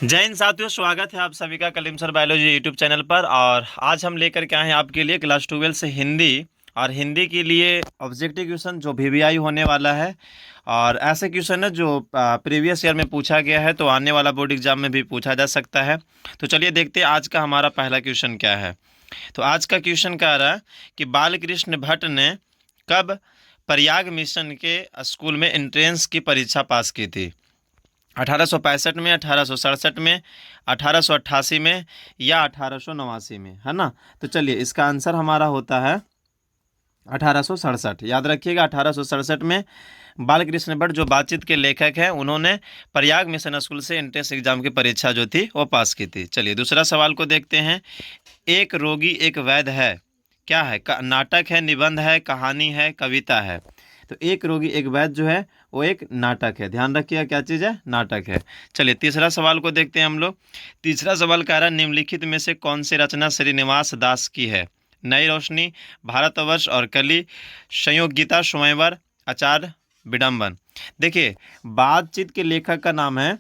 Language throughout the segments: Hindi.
जय हिंद साथियों, स्वागत है आप सभी का Kaleem sir biology YouTube channel पर। और आज हम लेकर के आए हैं आपके लिए क्लास 12 से हिंदी। और हिंदी के लिए ऑब्जेक्टिव क्वेश्चन जो वीवीआई होने वाला है। और ऐसे क्वेश्चन है जो प्रीवियस ईयर में पूछा गया है, तो आने वाला बोर्ड एग्जाम में भी पूछा जा सकता है। तो चलिए देखते हैं आज का हमारा पहला क्वेश्चन क्या है। तो आज का क्वेश्चन कह रहा है कि बालकृष्ण भट्ट ने कब प्रयाग मिशन के स्कूल में एंट्रेंस की परीक्षा पास की थी। 1865 में, 1867 में, 1888 में या 1889 में, है ना। तो चलिए इसका आंसर हमारा होता है 1867। याद रखिएगा 1867 में बालकृष्ण भट्ट जो बातचीत के लेखक हैं, उन्होंने प्रयाग मिशन स्कूल से एंट्रेंस एग्जाम की परीक्षा जो थी वो पास की थी। चलिए दूसरा सवाल को देखते हैं। एक रोगी एक वैद्य है, क्या है? नाटक है, निबंध है, कहानी है, कविता है। तो एक रोगी एक वैद्य जो है वो एक नाटक है। ध्यान रखिएगा क्या चीज़ है? नाटक है। चलिए तीसरा सवाल को देखते हैं हम लोग। तीसरा सवाल कह रहा है निम्नलिखित में से कौन सी रचना श्रीनिवास दास की है? नई रोशनी, भारतवर्ष और कली, संयोग गीता, स्वयंवर, आचार्य विडम्बन। देखिए बातचीत के लेखक का नाम है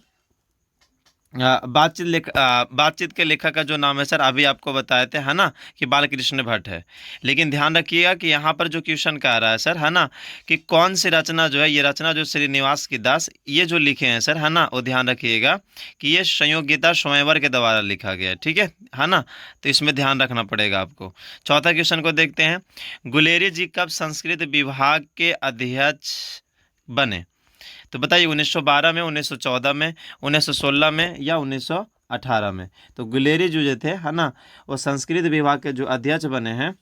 बातचीत के लेखक का जो नाम है सर अभी आपको बताए थे, है ना, कि बालकृष्ण भट्ट है। लेकिन ध्यान रखिएगा कि यहाँ पर जो क्वेश्चन कह रहा है सर, है ना, कि कौन सी रचना जो है, ये रचना जो श्रीनिवास की दास ये जो लिखे हैं सर, है ना, वो ध्यान रखिएगा कि ये संयोग गीता स्वयंवर के द्वारा लिखा गया है। ठीक है ना। तो इसमें ध्यान रखना पड़ेगा आपको। चौथा क्वेश्चन को देखते हैं। गुलेरी जी कब संस्कृत विभाग के अध्यक्ष बने? तो बताइए 1912 में, 1914 में, 1916 में या 1918 में। तो गुलेरी जो थे, है ना, वो संस्कृत विभाग के जो अध्यक्ष बने हैं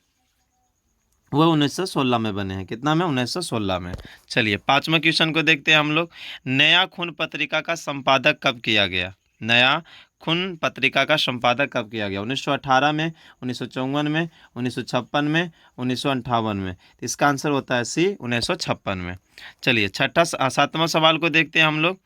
वो 1916 में बने हैं। कितना में? 1916 में। चलिए पांचवा क्वेश्चन को देखते हैं हम लोग। नया खून पत्रिका का संपादक कब किया गया? नया खून पत्रिका का संपादक कब किया गया? 1918 में, 1954 में, 1956 में, 1958 में। तो इसका आंसर होता है सी, 1956 में। चलिए सातवां सवाल को देखते हैं हम लोग।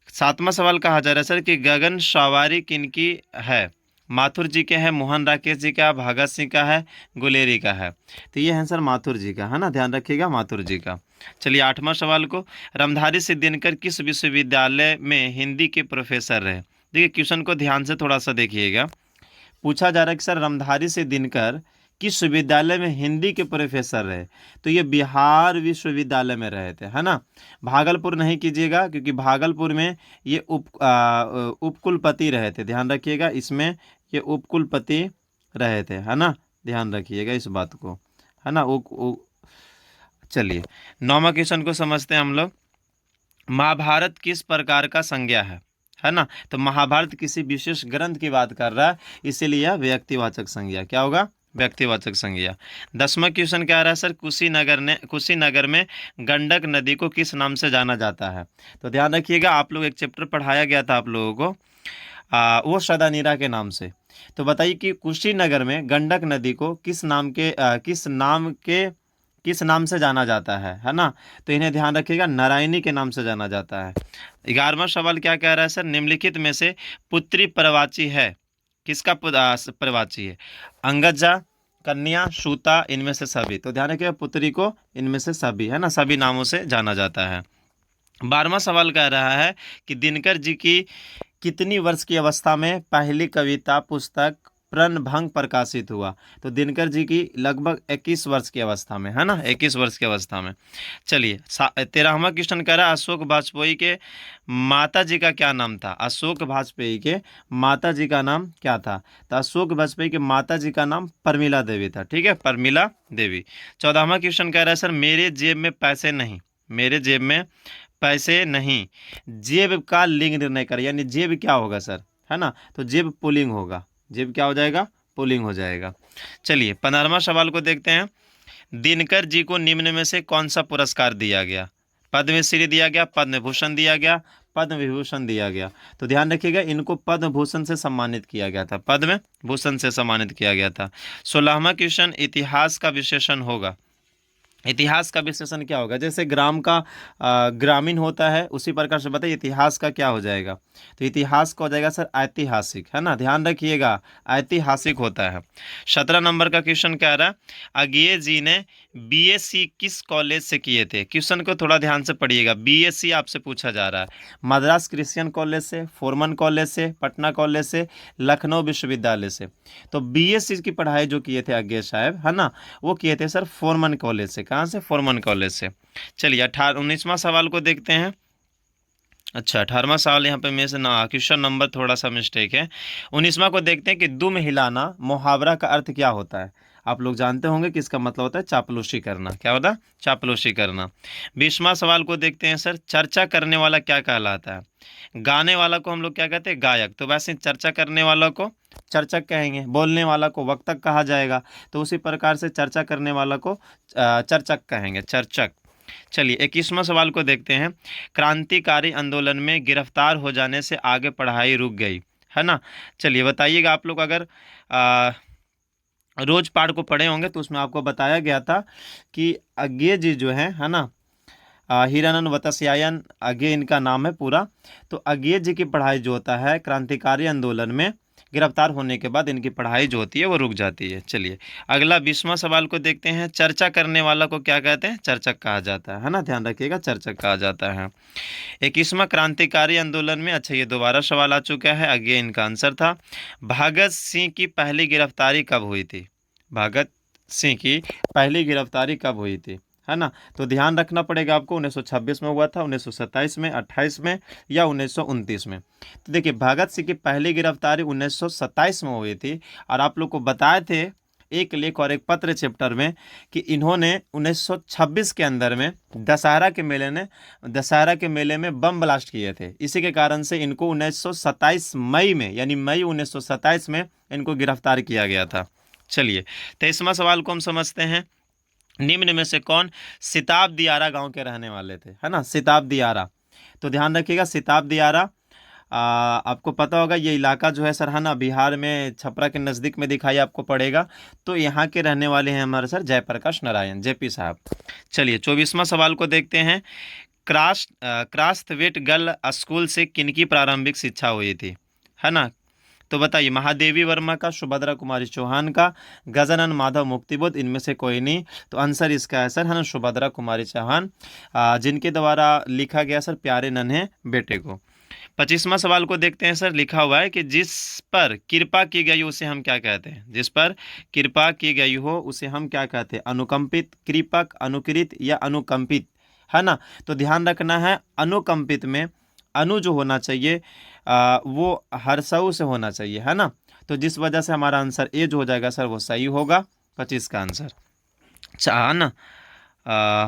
सातवां सवाल कहा जा रहा है सर कि गगन सवारी किनकी है? माथुर जी के है, मोहन राकेश जी का, भगत सिंह का है, गुलेरी का है। तो ये है सर माथुर जी का, है ना, ध्यान रखिएगा माथुर जी का। चलिए आठवां सवाल को। रामधारी सिंह दिनकर किस विश्वविद्यालय में हिंदी के प्रोफेसर रहे? देखिए क्वेश्चन को ध्यान से थोड़ा सा देखिएगा। पूछा जा रहा है कि सर रामधारी सिंह दिनकर किस विश्वविद्यालय में हिंदी के प्रोफेसर रहे? तो ये बिहार विश्वविद्यालय में रहे थे, है ना। भागलपुर नहीं कीजिएगा क्योंकि भागलपुर में ये उपकुलपति रहे थे। ध्यान रखिएगा इसमें ये उपकुलपति रहे थे, है ना, ध्यान रखिएगा इस बात को, है ना। चलिए नौवां क्वेश्चन को समझते हैं हम लोग। महाभारत किस प्रकार का संज्ञा है ना। तो महाभारत किसी विशेष ग्रंथ की बात कर रहा है, इसीलिए यह व्यक्तिवाचक संज्ञा क्या होगा? व्यक्तिवाचक संज्ञा। 10वां क्वेश्चन क्या आ रहा है सर? कुशीनगर में गंडक नदी को किस नाम से जाना जाता है? तो ध्यान रखिएगा आप लोग एक चैप्टर पढ़ाया गया था आप लोगों को, वो सदानीरा के नाम से। तो बताइए कि कुशीनगर में गंडक नदी को किस नाम से जाना जाता है ना। तो इन्हें ध्यान रखिएगा नारायणी के नाम से जाना जाता है। 11वां सवाल क्या कह रहा है सर? निम्नलिखित में से पुत्री प्रवाची है, किसका प्रवाची है? अंगजा, कन्या, सूता, इनमें से सभी। तो ध्यान रखिएगा पुत्री को इनमें से सभी, है ना, सभी नामों से जाना जाता है। 12वां सवाल कह रहा है कि दिनकर जी की कितनी वर्ष की अवस्था में पहली कविता पुस्तक प्रणभंग प्रकाशित हुआ? तो दिनकर जी की लगभग 21 वर्ष की अवस्था में, है ना, 21 वर्ष की अवस्था में। चलिए 13वां क्वेश्चन कह रहा है अशोक वाजपेयी के माता जी का क्या नाम था? अशोक वाजपेयी के माता जी का नाम क्या था? तो अशोक वाजपेयी के माता जी का नाम परमिला देवी था। ठीक है, परमिला देवी। 14वां क्वेश्चन कह रहा है सर मेरे जेब में पैसे नहीं, मेरे जेब में पैसे नहीं, जेब का लिंग निर्णय कर, यानी जेब क्या होगा सर, है ना। तो जेब पुल्लिंग होगा, जेब क्या हो जाएगा? पुल्लिंग हो जाएगा। चलिए 15वां सवाल को देखते हैं। दिनकर जी को निम्न में से कौन सा पुरस्कार दिया गया? पद्मश्री दिया गया, पद्म भूषण दिया गया, पद्म विभूषण दिया गया। तो ध्यान रखिएगा इनको पद्म भूषण से सम्मानित किया गया था, पद्म भूषण से सम्मानित किया गया था। 16वां क्वेश्चन इतिहास का विशेषण होगा। इतिहास का विशेषण क्या होगा? जैसे ग्राम का ग्रामीण होता है, उसी प्रकार से बताइए इतिहास का क्या हो जाएगा? तो इतिहास का हो जाएगा सर ऐतिहासिक, है ना, ध्यान रखिएगा ऐतिहासिक होता है। 17 नंबर का क्वेश्चन कह रहा है अज्ञे जी ने बीएससी किस कॉलेज से किए थे? क्वेश्चन को थोड़ा ध्यान से पढ़िएगा। बीएससी आपसे पूछा जा रहा है मद्रास क्रिश्चियन कॉलेज से, फोरमन कॉलेज से, पटना कॉलेज से, लखनऊ विश्वविद्यालय से। तो बीएससी की पढ़ाई जो किए थे आगे साहब, है ना, वो किए थे सर फोरमन कॉलेज से। कहाँ से? फोरमन कॉलेज से। चलिए 19वां सवाल को देखते हैं। अच्छा 18वां सवाल यहाँ पे में से ना क्वेश्चन नंबर थोड़ा सा मिस्टेक है। 19वां को देखते हैं कि दुम हिलाना मुहावरा का अर्थ क्या होता है? आप लोग जानते होंगे कि इसका मतलब होता है चापलूसी करना। क्या होता है? चापलूसी करना। 20वां सवाल को देखते हैं सर, चर्चा करने वाला क्या कहलाता है? गाने वाला को हम लोग क्या कहते हैं? गायक। तो वैसे चर्चा करने वाला को चर्चक कहेंगे, बोलने वाला को वक्तक कहा जाएगा। तो उसी प्रकार से चर्चा करने वाला को चर्चक कहेंगे, चर्चक। चलिए 21वां सवाल को देखते हैं। क्रांतिकारी आंदोलन में गिरफ्तार हो जाने से आगे पढ़ाई रुक गई, है ना। चलिए बताइएगा, आप लोग अगर रोज पाठ को पढ़े होंगे तो उसमें आपको बताया गया था कि अज्ञे जी जो है ना, हीरानंद वतस्यायन अज्ञे इनका नाम है पूरा। तो अज्ञे जी की पढ़ाई जो होता है क्रांतिकारी आंदोलन में गिरफ्तार होने के बाद इनकी पढ़ाई जो होती है वो रुक जाती है। चलिए अगला 20वां सवाल को देखते हैं। चर्चा करने वाला को क्या कहते हैं? चर्चक कहा जाता है ना, ध्यान रखिएगा, चर्चक कहा जाता है। 21वां क्रांतिकारी आंदोलन में, अच्छा ये दोबारा सवाल आ चुका है, आगे इनका आंसर था। भगत सिंह की पहली गिरफ्तारी कब हुई थी? भगत सिंह की पहली गिरफ्तारी कब हुई थी, है ना। तो ध्यान रखना पड़ेगा आपको, 1926 में हुआ था, 1927 में, 28 में या 1929 में। तो देखिए भगत सिंह की पहली गिरफ्तारी 1927 में हुई थी। और आप लोग को बताए थे एक लेख और एक पत्र चैप्टर में कि इन्होंने 1926 के अंदर में दशहरा के मेले में बम ब्लास्ट किए थे। इसी के कारण से इनको 1927 मई में, यानी मई 1927 में इनको गिरफ्तार किया गया था। चलिए 23वां सवाल को हम समझते हैं। निम्न में से कौन सिताब दियारा गांव के रहने वाले थे, है ना, सिताब दियारा। तो ध्यान रखिएगा सिताब दियारा, आपको पता होगा ये इलाका जो है सर, है ना, बिहार में छपरा के नज़दीक में दिखाई आपको पड़ेगा। तो यहाँ के रहने वाले हैं हमारे सर जयप्रकाश नारायण, जेपी साहब। चलिए 24वां सवाल को देखते हैं। क्रास्थवेट गर्ल स्कूल से किनकी प्रारंभिक शिक्षा हुई थी, है ना। तो बताइए, महादेवी वर्मा का, सुभद्रा कुमारी चौहान का, गजानन माधव मुक्तिबोध, इनमें से कोई नहीं। तो आंसर इसका है सर, है ना, सुभद्रा कुमारी चौहान, जिनके द्वारा लिखा गया सर प्यारे नन्हे बेटे को। 25वां सवाल को देखते हैं सर। लिखा हुआ है कि जिस पर कृपा की गई उसे हम क्या कहते हैं? जिस पर कृपा की गई हो उसे हम क्या कहते हैं? अनुकंपित, कृपक, अनुकृत या अनुकंपित, है ना। तो ध्यान रखना है, अनुकंपित में अनु जो होना चाहिए वो हर्षऊ से होना चाहिए, है ना। तो जिस वजह से हमारा आंसर ए जो हो जाएगा सर वो सही होगा, 25 का आंसर। अच्छा है ना,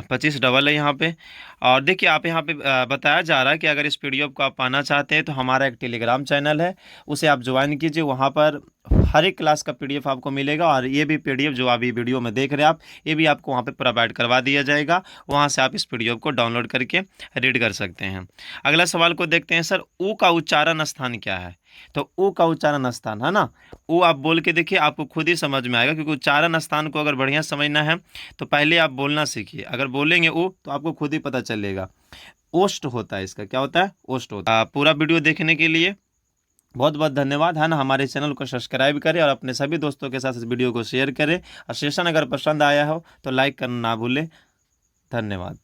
25 डबल है यहाँ पे। और देखिए आप यहाँ पे बताया जा रहा है कि अगर इस पीडीएफ को आप पाना चाहते हैं तो हमारा एक टेलीग्राम चैनल है, उसे आप ज्वाइन कीजिए। वहाँ पर हर एक क्लास का पीडीएफ आपको मिलेगा। और ये भी पीडीएफ जो अभी वीडियो में देख रहे हैं आप, ये भी आपको वहाँ पे प्रोवाइड करवा दिया जाएगा। वहाँ से आप इस पीडीएफ को डाउनलोड करके रीड कर सकते हैं। अगला सवाल को देखते हैं सर। ऊ का उच्चारण स्थान क्या है? तो ऊ का उच्चारण स्थान, है ना, ऊ आप बोल के देखिए, आपको खुद ही समझ में आएगा। क्योंकि उच्चारण स्थान को अगर बढ़िया समझना है तो पहले आप बोलना सीखिए। अगर बोलेंगे ऊ तो आपको खुद ही पता चलेगा। ओस्ट होता है इसका, क्या होता है? ओस्ट होता है। पूरा वीडियो देखने के लिए बहुत बहुत धन्यवाद, है ना। हमारे चैनल को सब्सक्राइब करें और अपने सभी दोस्तों के साथ इस वीडियो को शेयर करें। और सेशन अगर पसंद आया हो तो लाइक करना ना भूलें। धन्यवाद।